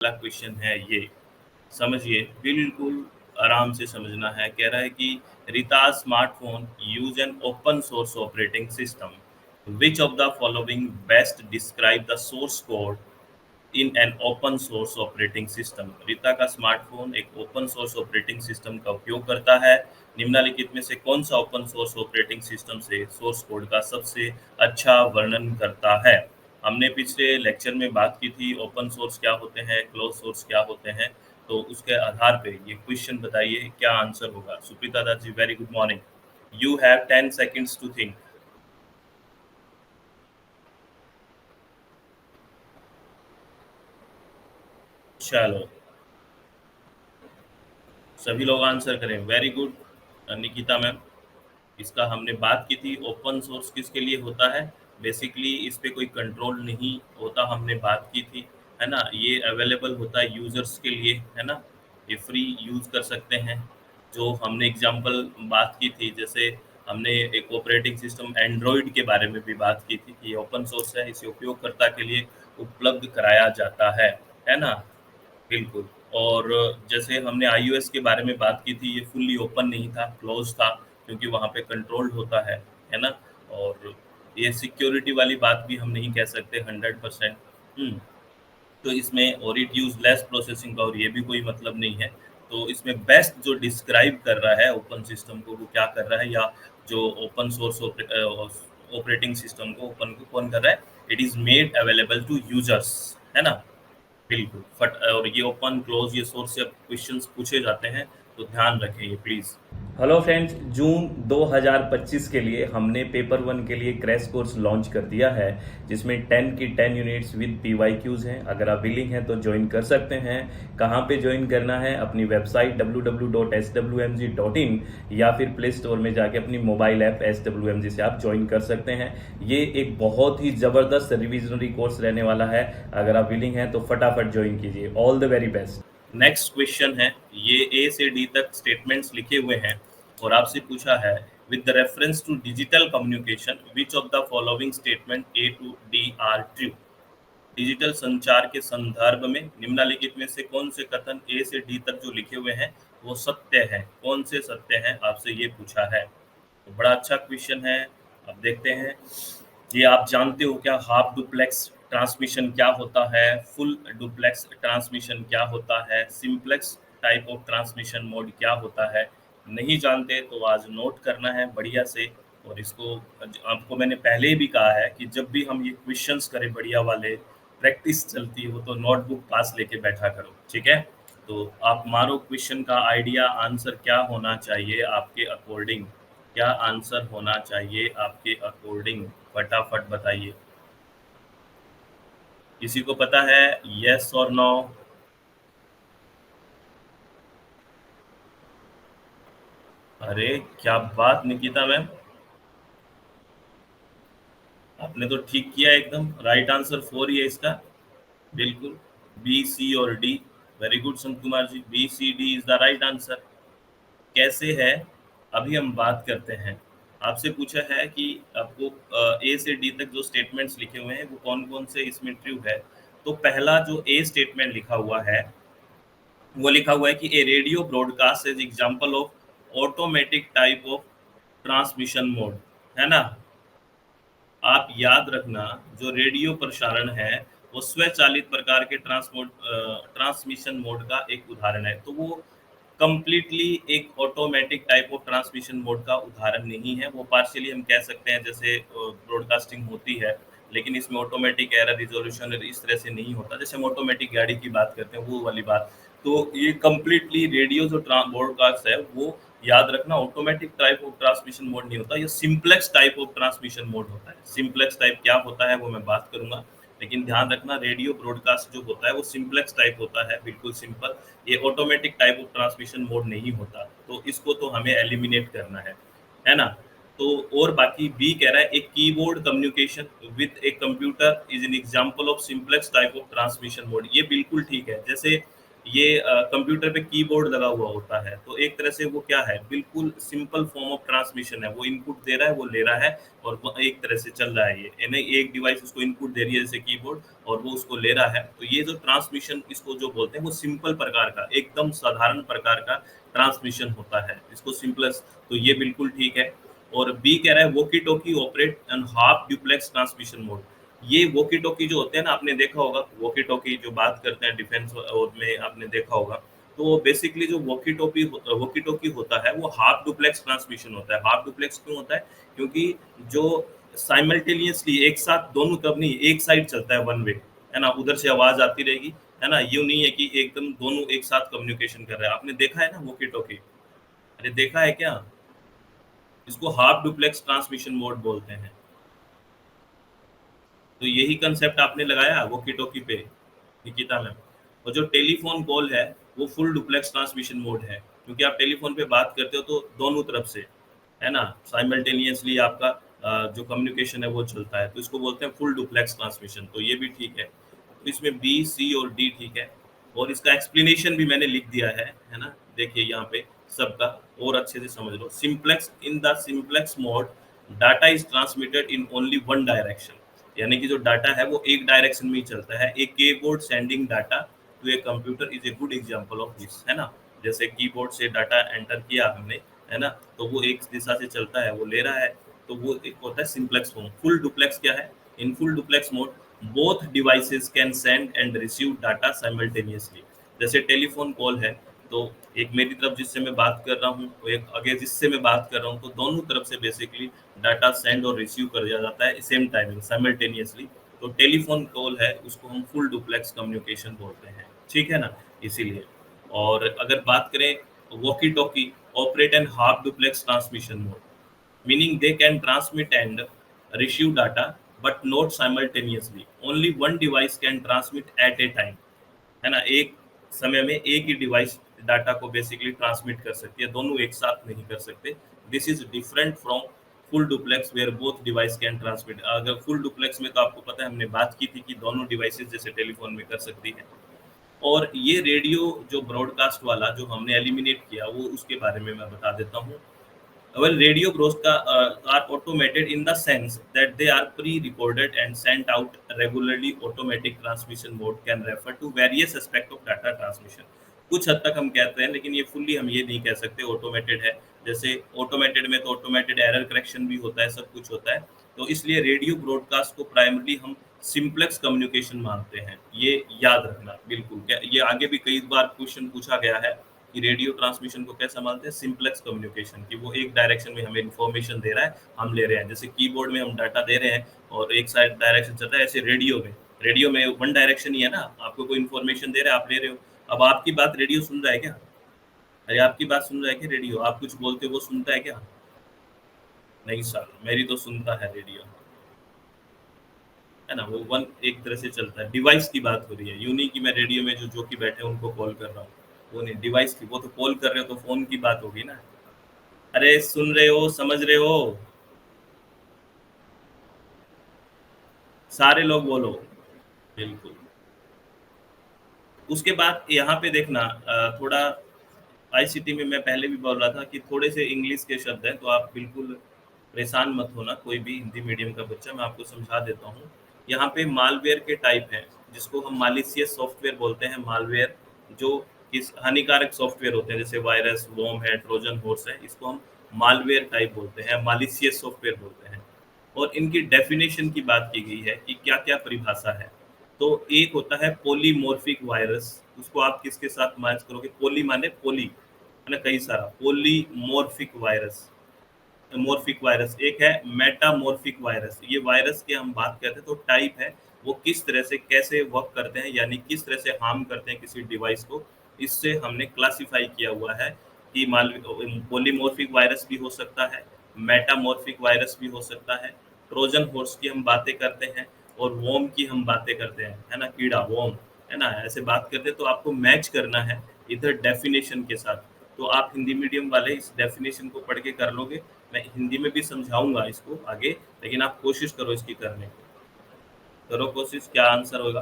अगला क्वेश्चन है ये, समझिए बिल्कुल आराम से समझना है। कह रहा है कि Rita smartphone use an open source operating system, which of the following best describe the source code in an open source operating system. Rita का स्मार्टफोन एक ओपन सोर्स ऑपरेटिंग सिस्टम का उपयोग करता है। निम्नलिखित में से कौन सा ओपन सोर्स ऑपरेटिंग सिस्टम से सोर्स कोड का सबसे अच्छा वर्णन करता है। हमने पिछले लेक्चर में बात की थी ओपन सोर्स क्या होते हैं, क्लोज सोर्स क्या होते हैं। तो उसके आधार पे ये क्वेश्चन बताइए क्या आंसर होगा। Suprita Das ji, very good morning. You have 10 seconds to think. चलो, सभी लोग आंसर करें। Very good Nikita ma'am. इसका हमने बात की थी ओपन सोर्स किसके लिए होता है। बेसिकली इस पे कोई कंट्रोल नहीं होता, हमने बात की थी, है ना। ये अवेलेबल होता है यूजर्स के लिए, है ना। ये फ्री यूज कर सकते हैं। जो हमने एग्जांपल बात की थी, जैसे हमने एक ऑपरेटिंग सिस्टम एंड्रॉयड के बारे में भी बात की थी कि ये ओपन सोर्स है, इसे उपयोगकर्ता के लिए उपलब्ध कराया जाता है ना। बिल्कुल। और जैसे हमने आईओएस के बारे में बात की थी, ये फुल्ली ओपन नहीं था, क्लोज़ था, क्योंकि वहाँ पे कंट्रोल्ड होता है ना? और ये सिक्योरिटी वाली बात भी हम नहीं कह सकते 100%। हुँ। तो इसमें और it use less processing power, ये भी कोई मतलब नहीं है। तो इसमें बेस्ट जो डिस्क्राइब कर रहा है ओपन सिस्टम को, वो क्या कर रहा है, या जो ओपन सोर्स ऑपरेटिंग सिस्टम को ओपन को कौन कर रहा है? It is made available to users, है ना? बिल्कुल, फट और ये ओपन क्लोज ये सोर्स से क्वेश्चंस पूछे जाते हैं, तो ध्यान रखें ये प्लीज। हेलो फ्रेंड्स, जून 2025 के लिए हमने पेपर वन के लिए क्रैश कोर्स लॉन्च कर दिया है, जिसमें 10 की 10 यूनिट्स विद पीवाईक्यूज हैं। अगर आप विलिंग हैं तो ज्वाइन कर सकते हैं। कहाँ पे ज्वाइन करना है? अपनी वेबसाइट www.swmg.in या फिर प्ले स्टोर में जाके अपनी मोबाइल ऐप SWMG से आप ज्वाइन कर सकते हैं। ये एक बहुत ही ज़बरदस्त रिविजनरी कोर्स रहने वाला है। अगर आप विलिंग हैं तो फटाफट ज्वाइन कीजिए। All the very best. Next question है, ये ए से डी तक स्टेटमेंट्स लिखे हुए हैं और आपसे पूछा है with the reference to digital communication which of the following statement A to D are true. Digital संचार के संदर्भ में निम्नलिखित में से कौन से कथन ए से डी तक जो लिखे हुए हैं वो सत्य है, कौन से सत्य हैं, आपसे ये पूछा है। तो बड़ा अच्छा क्वेश्चन है। अब देखते हैं, ये आप जानते हो क्या हाफ डुप्लेक्स ट्रांसमिशन क्या होता है, फुल डुप्लेक्स ट्रांसमिशन क्या होता है, simplex type of transmission mode क्या होता है। नहीं जानते तो आज नोट करना है बढ़िया से। और इसको आपको मैंने पहले ही भी कहा है कि जब भी हम ये क्वेश्चंस करें बढ़िया वाले, प्रैक्टिस चलती हो तो नोटबुक पास लेके बैठा करो, ठीक है। तो आप मारो क्वेश्चन का आइडिया, आंसर क्या होना चाहिए आपके अकॉर्डिंग, क्या आंसर होना चाहिए आपके अकॉर्डिंग, फटाफट बताइए। किसी को पता है? यस और नो? अरे क्या बात निकिता मैम, आपने तो ठीक किया, एकदम राइट आंसर 4 ही है इसका। बिल्कुल, बी सी और D. Very good Sant Kumar ji, B C D is the right answer. कैसे है, अभी हम बात करते हैं। आपसे पूछा है कि आपको ए से डी तक जो स्टेटमेंट्स लिखे हुए हैं वो कौन कौन से इसमें ट्रू है। तो पहला जो ए स्टेटमेंट लिखा हुआ है, वो लिखा हुआ है कि a radio broadcast is example of automatic type of transmission mode, है ना। आप याद रखना, जो रेडियो प्रसारण है वो स्वचालित प्रकार के ट्रांसमिशन मोड का एक उदाहरण है। तो वो कंप्लीटली एक automatic type of transmission mode का उदाहरण नहीं है। वो पार्शियली हम कह सकते हैं, जैसे ब्रॉडकास्टिंग होती है, लेकिन इसमें ऑटोमेटिक एरर रिजोल्यूशन इस तरह से नहीं होता, जैसे हम ऑटोमेटिक गाड़ी की बात करते हैं वो वाली बात। तो ये कंप्लीटली रेडियो जो ब्रॉडकास्ट है वो, याद रखना, automatic type of transmission mode नहीं होता, ये simplex type of transmission mode होता है। सिंप्लेक्स टाइप क्या होता है वो मैं बात करूंगा, लेकिन ध्यान रखना रेडियो ब्रॉडकास्ट जो होता है वो सिंप्लेक्स टाइप होता है, बिल्कुल सिंपल। ये automatic type of transmission mode नहीं होता, तो इसको तो हमें एलिमिनेट करना है ना। तो और बाकी बी कह रहा है एक keyboard communication with A computer is an example of simplex type of transmission mode, ये बिल्कुल ठीक है। जैसे ये कंप्यूटर पे कीबोर्ड लगा हुआ होता है, तो एक तरह से वो क्या है, बिल्कुल सिंपल फॉर्म ऑफ ट्रांसमिशन है, वो इनपुट दे रहा है, वो ले रहा है और वो एक तरह से चल रहा है ये, यानी एक डिवाइस उसको इनपुट दे रही है जैसे कीबोर्ड और वो उसको ले रहा है, तो ये जो ट्रांसमिशन इसको जो बोलते हैं वो सिंपल प्रकार का, एकदम साधारण प्रकार का ट्रांसमिशन होता है, इसको सिंपलेस्ट, तो ये बिल्कुल ठीक है। और बी कह रहा है walkie talkie operate on half duplex transmission mode. ये वॉकी टॉकी जो होते हैं ना, आपने देखा होगा वॉकी टॉकी जो बात करते हैं डिफेंस और में आपने देखा होगा, तो बेसिकली जो वॉकी टॉकी होता है वो हाफ डुप्लेक्स ट्रांसमिशन होता है। हाफ डुप्लेक्स क्यों होता है? क्योंकि जो साइमल्टेनियसली एक साथ दोनों तरफ नहीं, एक साइड चलता है वन वे, है ना, उधर से आवाज आती रहेगी, है ना, यूं नहीं है कि एकदम दोनों एक साथ कम्युनिकेशन कर रहे हैं। आपने देखा है ना वॉकी टॉकी? अरे देखा है क्या? इसको हाफ डुप्लेक्स ट्रांसमिशन मोड बोलते हैं। तो यही कंसेप्ट आपने लगाया वॉकी टॉकी पे निकिता मैम। और जो टेलीफोन कॉल है वो फुल डुप्लेक्स ट्रांसमिशन मोड है, क्योंकि आप टेलीफोन पे बात करते हो तो दोनों तरफ से, है ना, साइमल्टेनियसली आपका जो कम्युनिकेशन है वो चलता है, तो इसको बोलते हैं फुल डुप्लेक्स ट्रांसमिशन, तो ये भी ठीक है। तो इसमें बी सी और डी ठीक है, और इसका एक्सप्लेनेशन भी मैंने लिख दिया है ना, देखिए यहाँ पे सबका, और अच्छे से समझ लो। Simplex in the simplex mode data is transmitted in only one direction, यानी कि जो डाटा है वो एक डायरेक्शन में ही चलता है। एक keyboard sending data to a computer is a good example of this, है ना, जैसे कीबोर्ड से डाटा एंटर किया हमने, है ना, तो वो एक दिशा से चलता है, वो ले रहा है, तो वो एक होता है सिंप्लेक्स फॉर्म। फुल डुप्लेक्स क्या है? In full duplex mode both devices can send and receive data simultaneously. जैसे टेलीफोन कॉल है, तो एक मेरी तरफ जिससे मैं बात कर रहा हूँ, और एक आगे जिससे मैं बात कर रहा हूँ, तो दोनों तरफ से बेसिकली डाटा सेंड और रिसीव कर दिया जाता है सेम टाइमिंग साइमल्टेनियसली। तो टेलीफोन कॉल है उसको हम फुल डुप्लेक्स कम्युनिकेशन बोलते हैं, ठीक है ना, इसीलिए। और अगर बात करें walkie talkie operate and half duplex transmission mode, meaning they can transmit and receive data but not simultaneously, only one device can transmit at a time, है ना, एक समय में एक ही डिवाइस डाटा को बेसिकली ट्रांसमिट कर सकती है, दोनों एक साथ नहीं कर सकते। This is different from full duplex where both device can transmit. अगर फुल डुप्लेक्स में तो आपको पता है हमने बात की थी कि दोनों डिवाइसेस जैसे टेलीफोन में कर सकती है। और ये रेडियो जो ब्रॉडकास्ट वाला जो हमने एलिमिनेट किया, वो उसके बारे में मैं बता देता हूँ। Well, radio broadcasts are automated in the sense that they are pre-recorded and sent out regularly. Automatic transmission mode can refer to various aspects of data transmission. कुछ हद तक हम कहते हैं, लेकिन ये फुल्ली हम ये नहीं कह सकते ऑटोमेटेड है। जैसे ऑटोमेटेड में तो ऑटोमेटेड एरर करेक्शन भी होता है, सब कुछ होता है। तो इसलिए रेडियो ब्रॉडकास्ट को प्राइमरली हम सिंप्लेक्स कम्युनिकेशन मानते हैं, ये याद रखना बिल्कुल। क्या ये आगे भी कई बार क्वेश्चन पूछा गया है कि रेडियो ट्रांसमिशन को कैसा मानते हैं? सिंप्लेक्स कम्युनिकेशन, कि वो एक डायरेक्शन में हमें इन्फॉर्मेशन दे रहा है, हम ले रहे हैं। जैसे कीबोर्ड में हम डाटा दे रहे हैं और एक साइड डायरेक्शन चल रहा है, ऐसे रेडियो में वन डायरेक्शन ही है ना, आपको कोई इन्फॉर्मेशन दे रहा है, आप ले रहे हो। अब आपकी बात रेडियो सुन रहा है क्या? अरे आपकी बात सुन रहा है क्या रेडियो? आप कुछ बोलते हो वो सुनता है क्या? नहीं सर, मेरी तो सुनता है रेडियो, है ना, वो वन एक तरह से चलता है। डिवाइस की बात हो रही है, यूं नहीं कि मैं रेडियो में जो कि बैठे हैं उनको कॉल कर रहा हूँ, वो नहीं, डिवाइस की। वो तो कॉल कर रहे हो तो फोन की बात होगी ना। अरे सुन रहे हो, समझ रहे हो? सारे लोग बोलो। बिल्कुल। उसके बाद यहाँ पे देखना, थोड़ा आईसीटी में मैं पहले भी बोल रहा था कि थोड़े से इंग्लिश के शब्द हैं, तो आप बिल्कुल परेशान मत होना, कोई भी हिंदी मीडियम का बच्चा, मैं आपको समझा देता हूँ। यहाँ पे मालवेयर के टाइप हैं, जिसको हम मालिशियस सॉफ्टवेयर बोलते हैं। मालवेयर जो इस हानिकारक सॉफ्टवेयर होते हैं, जैसे वायरस, वॉर्म है, ट्रोजन हॉर्स है, इसको हम मालवेयर टाइप बोलते हैं, मालिशियस सॉफ्टवेयर बोलते हैं। और इनकी डेफिनेशन की बात की गई है कि क्या क्या परिभाषा है। तो एक होता है पोलीमॉर्फिक वायरस, उसको आप किसके साथ मैच करोगे? पोली माने पोली, है ना, कई सारा, पोलीमॉर्फिक वायरस। मॉर्फिक वायरस एक है, मेटामॉर्फिक वायरस। ये वायरस की हम बात करते हैं तो टाइप है, वो किस तरह से कैसे वर्क करते हैं, यानी किस तरह से हार्म करते हैं किसी डिवाइस को, इससे हमने क्लासिफाई किया हुआ है कि पोलीमॉर्फिक वायरस भी हो सकता है, मेटामॉर्फिक वायरस भी हो सकता है, ट्रोजन हॉर्स की हम बातें करते हैं, और वॉर्म की हम बातें करते हैं, है ना, कीड़ा वॉर्म, है ना, ऐसे बात करते हैं। तो आपको मैच करना है इधर डेफिनेशन के साथ। तो आप हिंदी मीडियम वाले इस डेफिनेशन को पढ़ के कर लोगे, मैं हिंदी में भी समझाऊंगा इसको आगे, लेकिन आप कोशिश करो इसकी करने की, करो कोशिश, क्या आंसर होगा?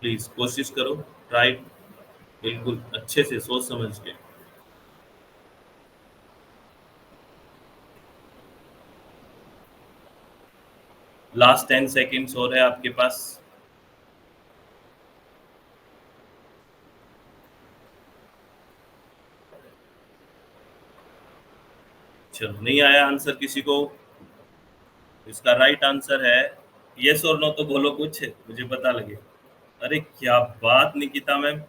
प्लीज कोशिश करो, ट्राई, बिल्कुल अच्छे से सोच समझ के। लास्ट 10 सेकेंड्स और है आपके पास। चलो, नहीं आया आंसर किसी को? इसका राइट आंसर है, यस और नो तो बोलो कुछ, मुझे पता लगे। अरे क्या बात निकिता मैम,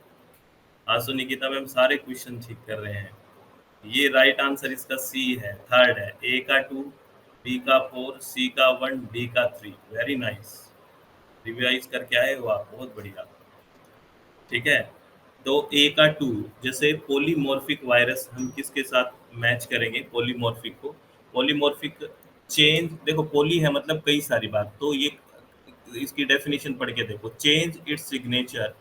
आंसू निकिता मैम सारे क्वेश्चन ठीक कर रहे हैं। ये राइट आंसर इसका सी है, थर्ड है, ए का 2, बी का 4, सी का 1, डी का 3। वेरी नाइस, रिवाइज करके आए हो आप, बहुत बढ़िया। ठीक है, तो ए का 2, जैसे पोलीमॉर्फिक वायरस हम किसके साथ मैच करेंगे पोलीमॉर्फिक को? पोलीमॉर्फिक चेंज, देखो पोली है मतलब कई सारी बात, तो ये इसकी डेफिनेशन पढ़ के देखो, change it's signature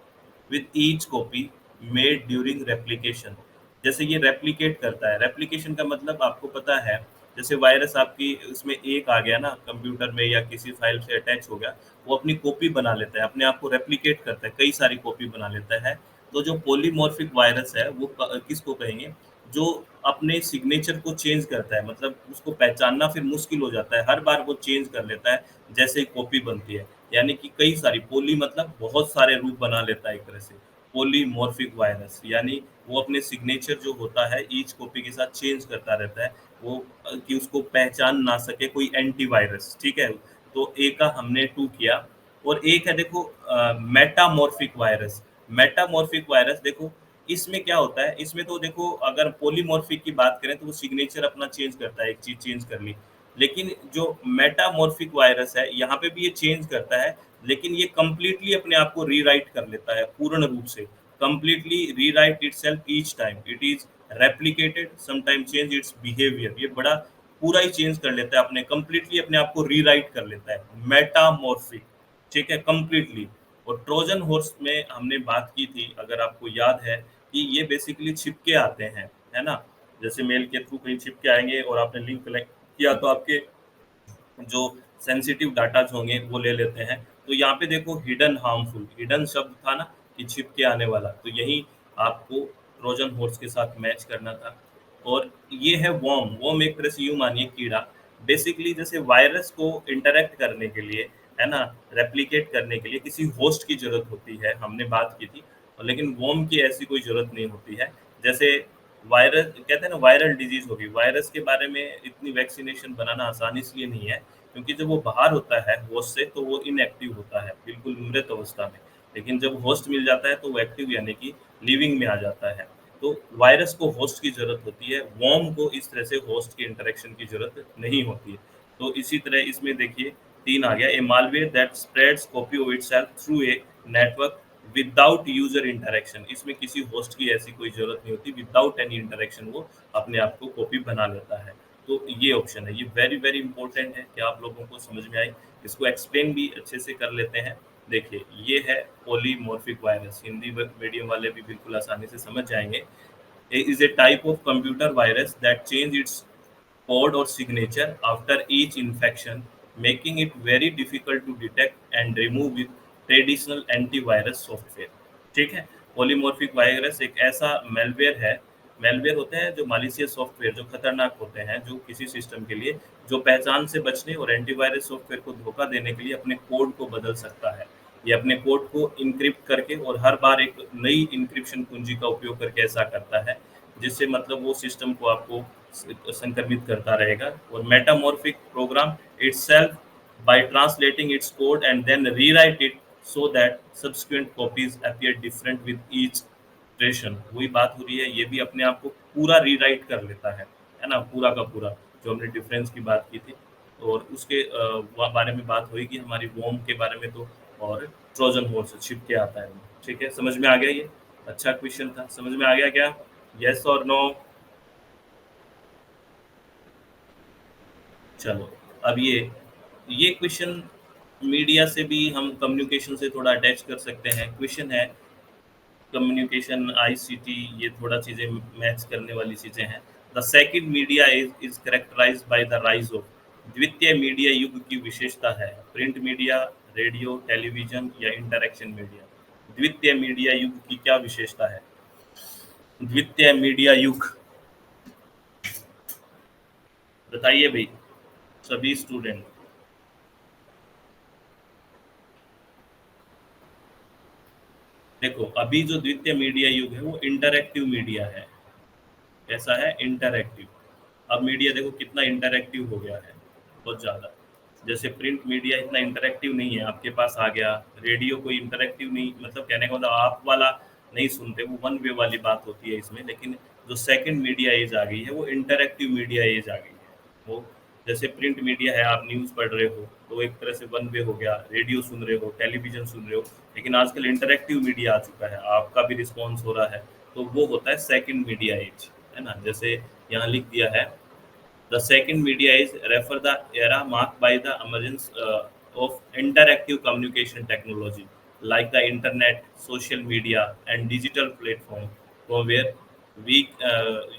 with each copy made during replication. जैसे ये रेप्लिकेट करता है, रेप्लिकेशन का मतलब आपको पता है, जैसे वायरस आपकी उसमें एक आ गया ना कंप्यूटर में या किसी फाइल से अटैच हो गया, वो अपनी कॉपी बना लेता है, अपने आप को रेप्लिकेट करता है, कई सारी कॉपी बना लेता है। तो जो पॉलीमॉर्फिक वायरस है वो किसको कहेंगे? जो अपने सिग्नेचर को चेंज करता है, मतलब उसको पहचानना फिर मुश्किल हो जाता है, हर बार वो चेंज कर लेता है जैसे ही कॉपी बनती है। यानी कि कई सारी, पोली मतलब बहुत सारे रूप बना लेता है एक तरह से, पोलीमॉर्फिक वायरस यानी वो अपने सिग्नेचर जो होता है ईच कॉपी के साथ चेंज करता रहता है, वो कि उसको पहचान ना सके कोई एंटीवायरस। ठीक है, तो ए का हमने 2 किया। और एक है देखो मेटामॉर्फिक वायरस। मेटामॉर्फिक वायरस देखो, इसमें क्या होता है, इसमें तो देखो अगर पॉलीमॉर्फिक की बात करें तो वो सिग्नेचर अपना चेंज करता है, एक चीज चेंज कर ली। लेकिन जो मेटामॉर्फिक वायरस है यहाँ पे भी ये चेंज करता है, लेकिन ये कंप्लीटली अपने आप को रीराइट कर लेता है पूर्ण रूप से, completely rewrite itself each time it is replicated, sometime change it's behaviour. ये बड़ा पूरा ही चेंज कर लेता है, अपने कंप्लीटली अपने आप को रीराइट कर लेता है, मेटामॉर्फिक। ठीक है, कंप्लीटली। और ट्रोजन हॉर्स में हमने बात की थी, अगर आपको याद है, कि ये बेसिकली छिपके आते हैं, है ना? जैसे मेल के थ्रू कहीं छिपके आएंगे और आपने लिंक कलेक्ट किया तो आपके जो सेंसिटिव डाटाज होंगे वो ले लेते हैं। तो यहाँ पे देखो हिडन हार्मफुल, हिडन शब्द था ना कि छिप के आने वाला, तो यही आपको ट्रोजन हॉर्स के साथ मैच करना था। और ये है वॉर्म, वॉर्म एक तरह से यूं मानिए कीड़ा। बेसिकली जैसे वायरस को इंटरेक्ट करने के लिए, है ना, रेप्लिकेट करने के लिए किसी होस्ट की जरूरत होती है, हमने बात की थी। और लेकिन वॉर्म की ऐसी कोई जरूरत नहीं होती है। जैसे वायरस कहते हैं ना, वायरल डिजीज होगी, वायरस के बारे में इतनी वैक्सीनेशन बनाना आसान इसलिए नहीं है क्योंकि जब वो बाहर होता है होस्ट से तो वो इनएक्टिव होता है, बिल्कुल मृत अवस्था में। लेकिन जब होस्ट मिल जाता है तो वो एक्टिव यानी कि लिविंग में आ जाता है। तो वायरस को होस्ट की ज़रूरत होती है, वर्म को इस तरह से होस्ट के इंटरेक्शन की ज़रूरत नहीं होती है। तो इसी तरह इसमें देखिए 3 आ गया, a malware that spreads copy of itself through a network without user interaction. इसमें किसी होस्ट की ऐसी कोई ज़रूरत नहीं होती, विदाउट एनी इंटरेक्शन वो अपने आप को कॉपी बना लेता है। तो ये ऑप्शन है, ये वेरी वेरी इंपॉर्टेंट है, क्या आप लोगों को समझ में आई? इसको एक्सप्लेन भी अच्छे से कर लेते हैं। देखिए ये है पॉलीमॉर्फिक वायरस, हिंदी मीडियम वाले भी बिल्कुल आसानी से समझ जाएंगे। Is a type of computer virus that change it's code or signature after each infection, making it very difficult to detect and remove with traditional antivirus software। ठीक है, पॉलीमॉर्फिक वायरस एक ऐसा मेलवेयर है, मेलवेयर होते हैं जो malicious software जो खतरनाक होते हैं, जो किसी सिस्टम के लिए जो पहचान से बचने और एंटीवायरस सॉफ्टवेयर को धोखा देने के लिए अपने कोड को बदल सकता है। ये अपने कोड को इनक्रिप्ट करके और हर बार एक नई इनक्रिप्शन कुंजी का उपयोग करके ऐसा करता है, जिससे मतलब वो सिस्टम को आपको संक्रमित करता रहेगा। और metamorphic program itself by translating its code and then rewrite it so that subsequent copies appear different with each iteration। वही बात हो रही है, ये भी अपने आप को पूरा रीराइट कर लेता है ना, पूरा का पूरा, जो हमने डिफरेंस की बात की थी। और उसके बारे में बात हुई कि हमारी वॉर्म के बारे में, तो और ट्रोजन हॉर्स छिप के आता है। ठीक है, समझ में आ गया ये? अच्छा क्वेश्चन था, समझ में आ गया क्या? यस और नो? चलो, अब ये क्वेश्चन मीडिया से भी हम कम्युनिकेशन से थोड़ा अटैच कर सकते हैं। क्वेश्चन है कम्युनिकेशन आईसीटी, ये थोड़ा चीज़ें मैच करने वाली चीज़ें हैं। The second media is characterised by the rise of, द्वितीय मीडिया युग की विशेषता है प्रिंट मीडिया, रेडियो, टेलीविजन या इंटरेक्शन मीडिया। द्वितीय मीडिया युग की क्या विशेषता है? द्वितीय मीडिया युग, बताइए भाई सभी स्टूडेंट। देखो अभी जो द्वितीय मीडिया युग है वो इंटरैक्टिव मीडिया है। कैसा है? इंटरैक्टिव। अब मीडिया देखो कितना इंटरैक्टिव हो गया है, बहुत ज़्यादा। जैसे प्रिंट मीडिया इतना इंटरैक्टिव नहीं है, आपके पास आ गया। रेडियो कोई इंटरैक्टिव नहीं, मतलब कहने का मतलब आप वाला नहीं सुनते, वो वन वे वाली बात होती है इसमें। लेकिन जो सेकंड मीडिया एज आ गई है वो इंटरैक्टिव मीडिया एज आ गई है। वो जैसे प्रिंट मीडिया है, आप न्यूज़ पढ़ रहे हो तो एक तरह से वन वे हो गया, रेडियो सुन रहे हो, टेलीविज़न सुन रहे हो। लेकिन आजकल इंटरैक्टिव मीडिया आ चुका है, आपका भी रिस्पॉन्स हो रहा है, तो वो होता है सेकंड मीडिया एज, है ना? जैसे यहाँ लिख दिया है, the second media is refer the era marked by the emergence of interactive communication technology like the internet, social media, and digital platform, from where we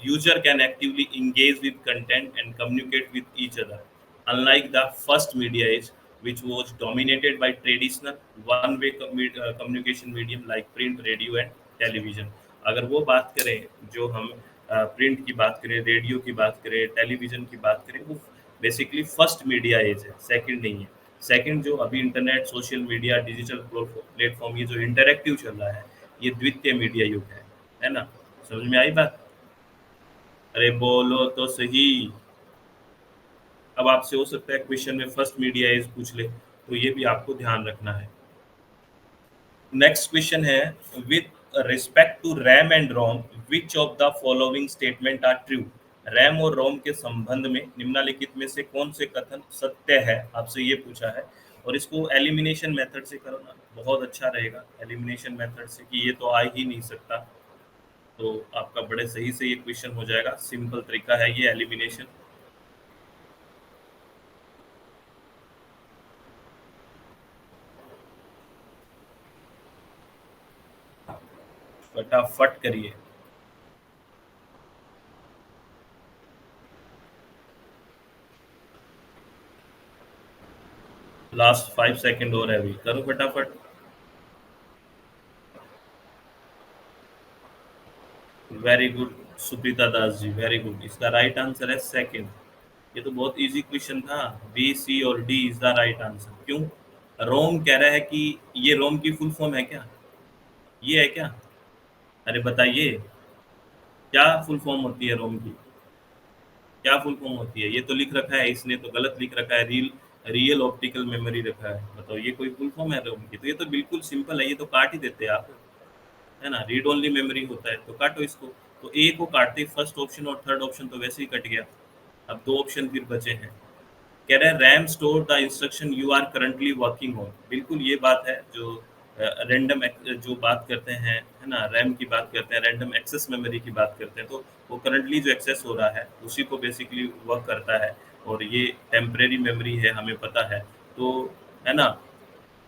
user can actively engage with content and communicate with each other. Unlike the first media age, which was dominated by traditional one-way communication medium like print, radio, and television. अगर वो बात करें, जो हम print की बात करें, radio की बात करें, टेलीविज़न की बात करें, वो बेसिकली फर्स्ट मीडिया एज है, सेकंड नहीं है। सेकंड जो अभी internet, social media, digital platform, ये जो इंटरैक्टिव चल रहा है, ये द्वितीय मीडिया युग है ना? समझ में आई बात? अरे बोलो तो सही। अब आपसे हो सकता है क्वेश्चन में फर्स्ट मीडिया एज पूछ ले, तो ये भी आपको ध्यान रखना है। नेक्स्ट क्वेश्चन है, with respect to RAM and ROM which of the following statement are true? RAM और रोम के संबंध में निम्नलिखित में से कौन से कथन सत्य है, आपसे ये पूछा है। और इसको एलिमिनेशन मेथड से करो ना, बहुत अच्छा रहेगा एलिमिनेशन मेथड से, कि ये तो आ ही नहीं सकता। तो आपका बड़े सही से ये क्वेश्चन हो जाएगा। सिंपल तरीका है ये एलिमिनेशन। फटाफट करिए। लास्ट 5 सेकंड और है, अभी करो फटाफट। वेरी गुड सुप्रीता दास जी, वेरी गुड। इसका राइट आंसर है सेकंड। ये तो बहुत इजी क्वेश्चन था। बी, सी और D is the right answer. क्यों? रोम कह रहा है कि ये रोम की फुल फॉर्म है क्या? ये है क्या? अरे बताइए, क्या फुल फॉर्म होती है रोम की? क्या फुल फॉर्म होती है? ये तो लिख रखा है, इसने तो गलत लिख रखा है, रियल ऑप्टिकल मेमोरी रखा है। बताओ ये कोई फुल फॉर्म है रोम की? तो ये तो बिल्कुल सिंपल है, ये तो काट ही देते आप, है ना? रीड ओनली मेमोरी होता है, तो काटो इसको। तो ए को काटते, फर्स्ट ऑप्शन और थर्ड ऑप्शन तो वैसे ही कट गया। अब दो ऑप्शन फिर बचे हैं। कह रहे हैं RAM store the instruction you are currently working on. बिल्कुल ये बात है, जो रैंडम जो बात करते हैं, है ना? रैम की बात करते हैं, रैंडम एक्सेस मेमोरी की बात करते हैं, तो वो करंटली जो एक्सेस हो रहा है उसी को बेसिकली वर्क करता है। और ये टेम्परेरी मेमोरी है, हमें पता है। तो है ना?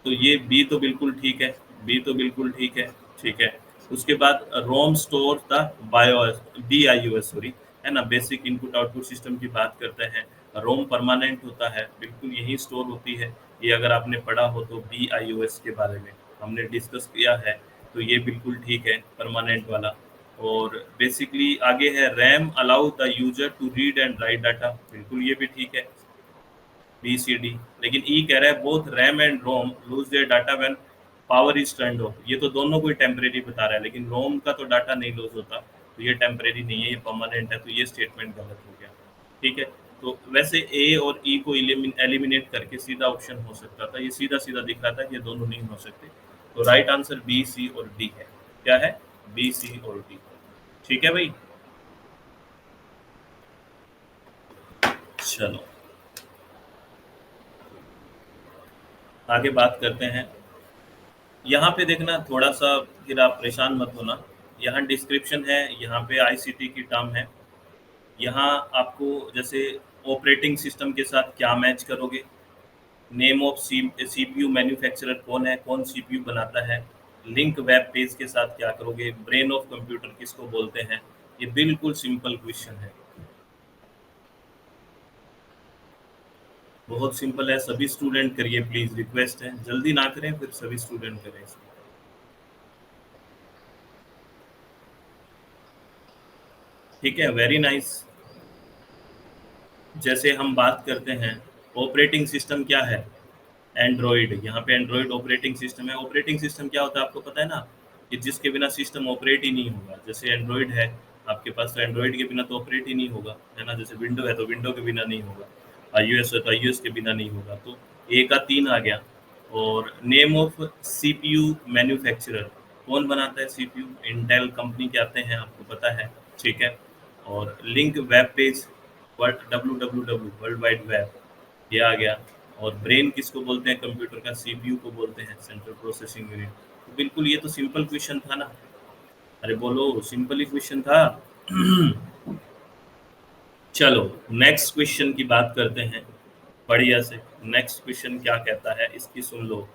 तो ये बी तो बिल्कुल ठीक है, बी तो बिल्कुल ठीक है। ठीक है। उसके बाद ROM store the BIOS, B I O S sorry, है ना? बेसिक इनपुट आउटपुट सिस्टम की बात करते हैं। रोम परमानेंट होता है, बिल्कुल यही स्टोर होती है। ये अगर आपने पढ़ा हो तो बी आई ओ एस के बारे में हमने डिस्कस किया है, तो ये बिल्कुल ठीक है, परमानेंट वाला। और बेसिकली आगे है RAM allow the user to read and write data, बिल्कुल ये भी ठीक है, बी सी डी। लेकिन ई कह रहा है both RAM and ROM lose their data when power is turned off. ये तो दोनों को ही टेम्परेरी बता रहा है, लेकिन रोम का तो डाटा नहीं लूज होता, तो ये टेम्परेरी नहीं है, ये परमानेंट है। तो ये स्टेटमेंट गलत हो गया। ठीक है। तो वैसे ए और ई को एलिमिनेट करके सीधा ऑप्शन हो सकता था, ये सीधा सीधा दिख रहा था कि ये दोनों नहीं हो सकते। तो राइट आंसर बी, सी और डी है। क्या है? बी, सी और डी। ठीक है भाई, चलो आगे बात करते हैं। यहाँ पे देखना थोड़ा सा, फिर आप परेशान मत होना। यहाँ डिस्क्रिप्शन है, यहाँ पे आईसीटी की टर्म है। यहाँ आपको जैसे ऑपरेटिंग सिस्टम के साथ क्या मैच करोगे, नेम ऑफ सीपीयू मैन्युफैक्चरर कौन है, कौन सीपीयू बनाता है, लिंक वेब पेज के साथ क्या करोगे, ब्रेन ऑफ कंप्यूटर किसको बोलते हैं। ये बिल्कुल सिंपल क्वेश्चन है, बहुत सिंपल है। सभी स्टूडेंट करिए प्लीज़, रिक्वेस्ट है, जल्दी ना करें, फिर सभी स्टूडेंट करें इसको। ठीक है, वेरी नाइस। जैसे हम बात करते हैं ऑपरेटिंग सिस्टम क्या है, एंड्रॉइड। यहाँ पे एंड्रॉइड ऑपरेटिंग सिस्टम है। ऑपरेटिंग सिस्टम क्या होता है आपको पता है ना, कि जिसके बिना सिस्टम ऑपरेट ही नहीं होगा। जैसे एंड्रॉइड है आपके पास, तो एंड्रॉइड के बिना तो ऑपरेट ही नहीं होगा, है ना। जैसे विंडो है तो विंडो के बिना नहीं होगा, आईओएस है तो आईओएस के बिना नहीं होगा। तो ए का 3 आ गया। और नेम ऑफ सीपीयू मैन्युफैक्चरर, कौन बनाता है सीपीयू, इंटेल कंपनी के आते हैं, आपको पता है, ठीक है। और link web page, world W world wide web, ये आ गया। और ब्रेन किसको बोलते हैं कंप्यूटर का, सीपीयू को बोलते हैं, सेंट्रल प्रोसेसिंग यूनिट। तो बिल्कुल ये तो सिंपल क्वेश्चन था ना, अरे बोलो सिंपल ही क्वेश्चन था। चलो नेक्स्ट क्वेश्चन की बात करते हैं बढ़िया से। नेक्स्ट क्वेश्चन क्या कहता है, इसकी सुन लो।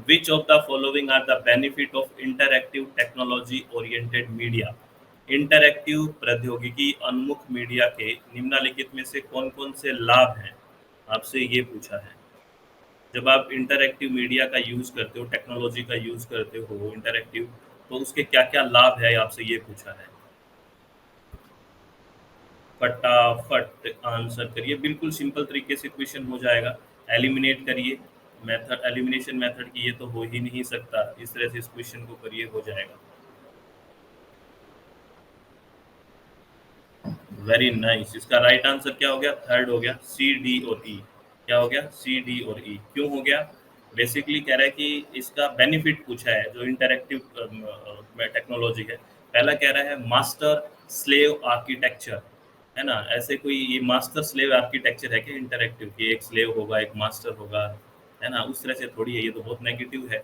Which of the following are the benefit of interactive technology oriented media. Interactive प्रौद्योगिकी उन्मुख मीडिया के निम्नलिखित में से कौन कौन से लाभ हैं, आपसे ये पूछा है। जब आप इंटरैक्टिव मीडिया का यूज करते हो, टेक्नोलॉजी का यूज करते हो इंटरैक्टिव, तो उसके क्या क्या लाभ है, आपसे ये पूछा है। फटाफट आंसर करिए, बिल्कुल सिंपल तरीके से क्वेश्चन हो जाएगा। एलिमिनेट करिए, मेथड एलिमिनेशन मेथड की, ये तो हो ही नहीं सकता, इस तरह से इस क्वेश्चन को करिए, हो जाएगा। Very nice. इसका राइट आंसर क्या हो गया, थर्ड हो गया, सी डी और ई। क्या हो गया, सी डी और ई। क्यों हो गया, बेसिकली कह रहा है कि इसका बेनिफिट पूछा है जो इंटरैक्टिव टेक्नोलॉजी है। पहला कह रहा है मास्टर स्लेव आर्किटेक्चर, है ना। ऐसे कोई ये मास्टर स्लेव आर्किटेक्चर है कि इंटरैक्टिव की, एक स्लेव होगा एक मास्टर होगा, है ना, उस तरह से थोड़ी है, ये तो बहुत नेगेटिव है।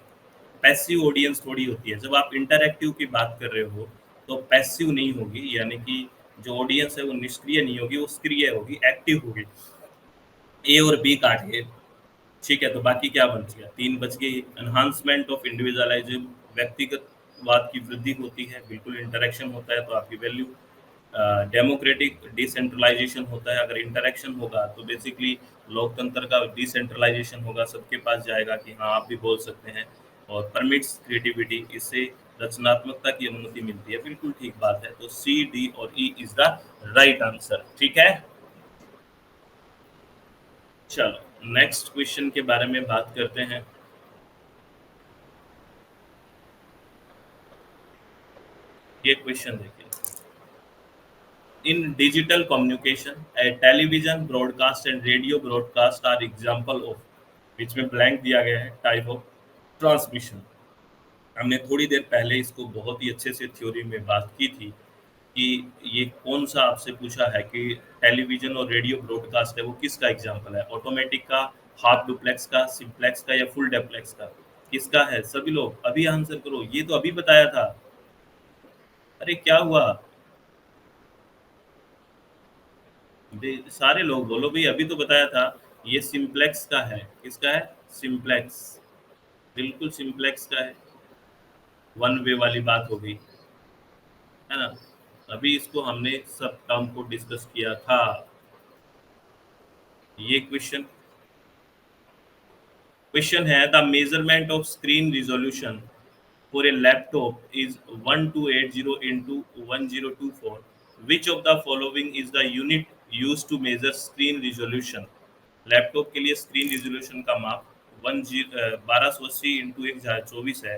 पैसिव ऑडियंस थोड़ी होती है, जब आप इंटरैक्टिव की बात कर रहे हो तो पैसिव नहीं होगी, यानी कि जो ऑडियंस है वो निष्क्रिय नहीं होगी, वो सक्रिय होगी, एक्टिव होगी। ए और बी काट गए, ठीक है, तो बाकी क्या बच गया, 3 बच गए। एनहांसमेंट ऑफ इंडिविजुअलाइज्म, व्यक्तिगतवाद की वृद्धि होती है, बिल्कुल इंटरेक्शन होता है तो आपकी वैल्यू। डेमोक्रेटिक डिसेंट्रलाइजेशन होता है, अगर इंटरेक्शन होगा तो बेसिकली लोकतंत्र का डिसेंट्रलाइजेशन होगा, सबके पास जाएगा कि हाँ आप भी बोल सकते हैं। और परमिट्स क्रिएटिविटी, इससे रचनात्मकता की अनुमति मिलती है, बिल्कुल ठीक बात है। तो सी डी और E is the right answer, ठीक है। चलो नेक्स्ट क्वेश्चन के बारे में बात करते हैं। ये क्वेश्चन देखिए, in digital communication a television broadcast and radio broadcast are example of, बीच में ब्लैंक दिया गया है, टाइप ऑफ ट्रांसमिशन। हमने थोड़ी देर पहले इसको बहुत ही अच्छे से थ्योरी में बात की थी कि ये कौन सा आपसे पूछा है कि टेलीविजन और रेडियो ब्रॉडकास्ट है वो किसका एग्जांपल है, ऑटोमेटिक का, हाफ डुप्लेक्स का, सिंप्लेक्स का, या फुल डेप्लेक्स का, किसका है। सभी लोग अभी आंसर करो, ये तो अभी बताया था। अरे क्या हुआ, सारे लोग बोलो भाई, अभी तो बताया था। ये सिंप्लेक्स का है, किसका है, सिंप्लेक्स, बिल्कुल सिंप्लेक्स का है। वन वे वाली बात हो गई, है ना। अभी इसको हमने सब टर्म को डिस्कस किया था। ये क्वेश्चन है, the measurement of screen resolution for a laptop is 1280 into 1024, which of the following is the unit used to measure screen resolution। Laptop के लिए स्क्रीन रिजोल्यूशन का माप 1280 इंटू 1024 है।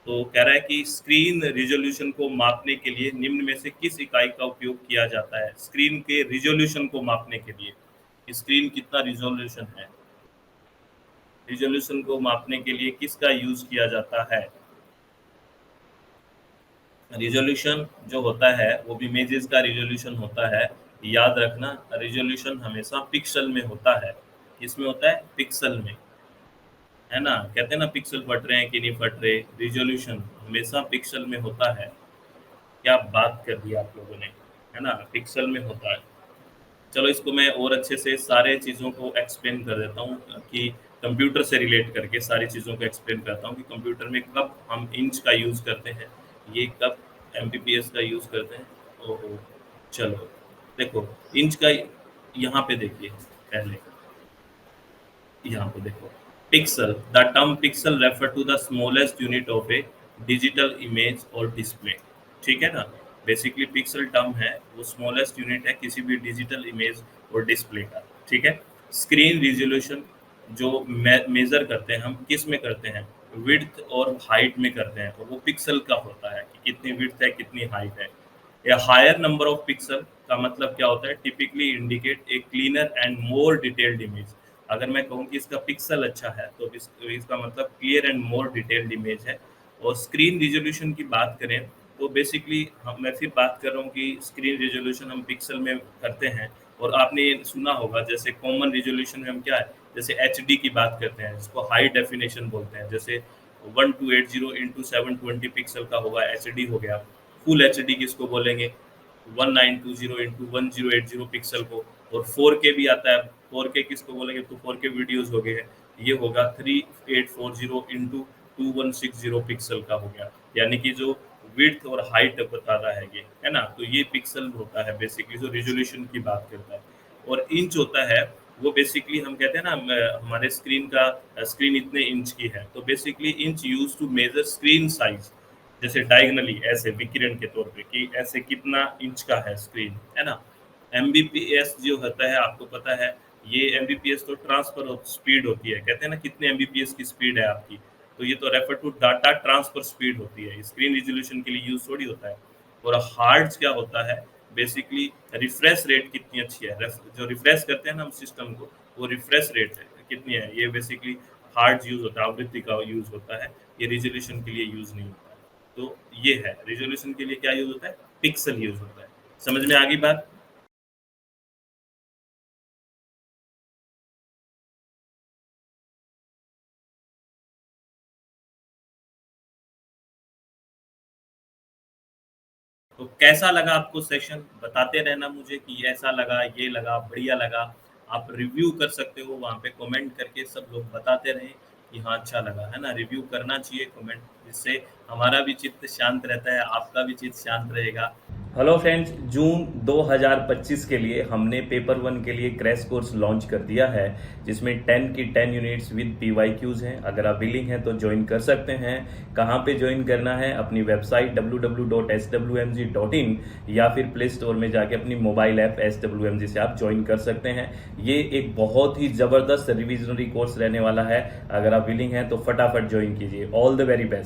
तो कह रहा है कि स्क्रीन रिजोल्यूशन को मापने के लिए निम्न में से किस इकाई का उपयोग किया जाता है, स्क्रीन के रिजोल्यूशन को मापने के लिए, स्क्रीन कितना रिजोल्यूशन है, रिजोल्यूशन को मापने के लिए किसका यूज किया जाता है। रिजोल्यूशन जो होता है वो भी इमेजेस का रिजोल्यूशन होता है, याद रखना। रिजोल्यूशन हमेशा पिक्सल में होता है, किसमें होता है, पिक्सल में, है ना। कहते हैं ना पिक्सल फट रहे हैं कि नहीं फट रहे, रिजोल्यूशन हमेशा पिक्सल में होता है। क्या बात कर दी आप लोगों ने, है ना, पिक्सल में होता है। चलो इसको मैं और अच्छे से सारे चीज़ों को एक्सप्लेन कर देता हूँ कि कंप्यूटर से रिलेट करके सारी चीज़ों को एक्सप्लेन करता हूँ कि कंप्यूटर में कब हम इंच का यूज़ करते हैं, ये कब एमपीपीएस का यूज़ करते हैं। ओहो, चलो देखो इंच का, यहाँ पे देखिए, पहले यहाँ पे देखो, pixel, the term pixel refer to the smallest unit of a digital image और डिस्प्ले, ठीक है ना। बेसिकली पिक्सल टर्म है, वो स्मॉलेस्ट यूनिट है किसी भी डिजिटल इमेज और डिस्प्ले का, ठीक है। स्क्रीन रिजोल्यूशन जो मेजर करते हैं हम किस में करते हैं, विड्थ और हाइट में करते हैं, और वो पिक्सल का होता है कि कितनी विड्थ है कितनी हाइट है। A higher number of pixel का मतलब क्या होता है, typically indicate a cleaner and more detailed image. अगर मैं कहूँ कि इसका पिक्सल अच्छा है तो इसका मतलब clear and more detailed image है। और स्क्रीन रिजोल्यूशन की बात करें तो बेसिकली हम मैं फिर बात कर रहा हूँ कि स्क्रीन रिजोल्यूशन हम पिक्सल में करते हैं। और आपने ये सुना होगा जैसे कॉमन रिजोल्यूशन में हम क्या है, जैसे HD की बात करते हैं जिसको हाई डेफिनेशन बोलते हैं, जैसे 1280 इंटू 720 पिक्सल का होगा, HD हो गया। फुल HD किसको बोलेंगे, 1920 इंटू 1080 पिक्सल को। और 4K भी आता है, 4K किसको बोलेंगे, तो 4K वीडियोस हो गए हैं, ये होगा 3840 इंटू 2160 पिक्सल का हो गया। यानी कि जो विड्थ और हाइट बता रहा है ये, है ना, तो ये पिक्सल होता है बेसिकली जो रिजोल्यूशन की बात करता है। और इंच होता है, वो बेसिकली हम कहते हैं ना हमारे स्क्रीन इतने इंच की है, तो basically inch use to measure screen size. जैसे डायगनली ऐसे विकिरण के तौर पे कि ऐसे कितना इंच का है स्क्रीन, है ना। एमबीपीएस जो होता है आपको पता है, ये एमबीपीएस तो ट्रांसफर स्पीड होती है, कहते हैं ना कितने एमबीपीएस की स्पीड है आपकी, तो ये तो refer to data transfer speed होती है, स्क्रीन रिजोल्यूशन के लिए यूज थोड़ी होता है। और हार्ट्स क्या होता है, बेसिकली रिफ्रेश रेट कितनी अच्छी है, जो रिफ्रेश करते हैं ना हम सिस्टम को, वो रिफ्रेश रेट कितनी है, ये बेसिकली हार्ट्स यूज होता है, आवृत्ति का यूज होता है, ये रिजोल्यूशन के लिए यूज नहीं होता है। तो ये है रिजोल्यूशन के लिए क्या यूज होता है, पिक्सल यूज होता है। समझ में आ गई बात। तो कैसा लगा आपको सेशन, बताते रहना मुझे कि ऐसा लगा, ये लगा, बढ़िया लगा। आप रिव्यू कर सकते हो वहाँ पे कमेंट करके, सब लोग बताते रहें कि हाँ अच्छा लगा, है ना। रिव्यू करना चाहिए कमेंट, जिससे हमारा भी चित्त शांत रहता है, आपका भी चित्त शांत रहेगा। हेलो फ्रेंड्स, जून 2025 के लिए हमने पेपर वन के लिए क्रैश कोर्स लॉन्च कर दिया है, जिसमें 10 की 10 यूनिट्स विद PYQs हैं। अगर आप विलिंग हैं तो ज्वाइन कर सकते हैं। कहाँ पे ज्वाइन करना है, अपनी वेबसाइट www.swmg.in या फिर प्ले स्टोर में जाके अपनी मोबाइल ऐप SWMG से आप ज्वाइन कर सकते हैं। ये एक बहुत ही ज़बरदस्त रिविजनरी कोर्स रहने वाला है। अगर आप विलिंग हैं तो फटाफट ज्वाइन कीजिए। All the very best.